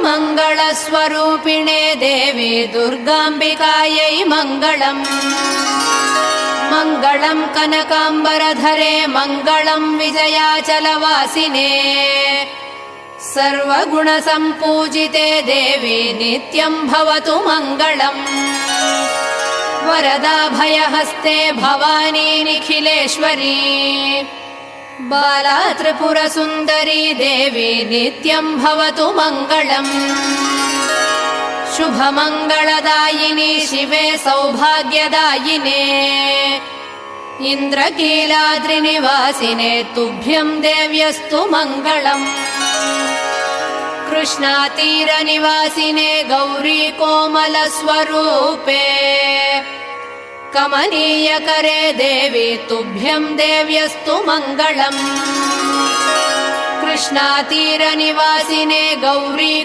मंगलस्वरूपिणे देवी दुर्गाम्बिकायै मंगलम्। मंगलम् कनकाम्बरधरे मंगलम् विजयाचलवासिने सर्वगुणसम्पूजिते देवी नित्यम् भवतु मंगलम्। वरदाभयहस्ते भवानी निखिलेश्वरी बाला त्रिपुरसुन्दरी देवी नित्यम् भवतु मंगलम्। शुभमङ्गलदायिनी शिवे सौभाग्यदायिने इन्द्रकीलाद्रिनिवासिने तुभ्यम् देव्यस्तु मंगलम्। कृष्णातीरनिवासिने गौरी कोमलस्वरूपे कमनीयकरे देवी तुभ्यम् देव्यस्तु मंगलम्। कृष्णातीरनिवासिने गौरी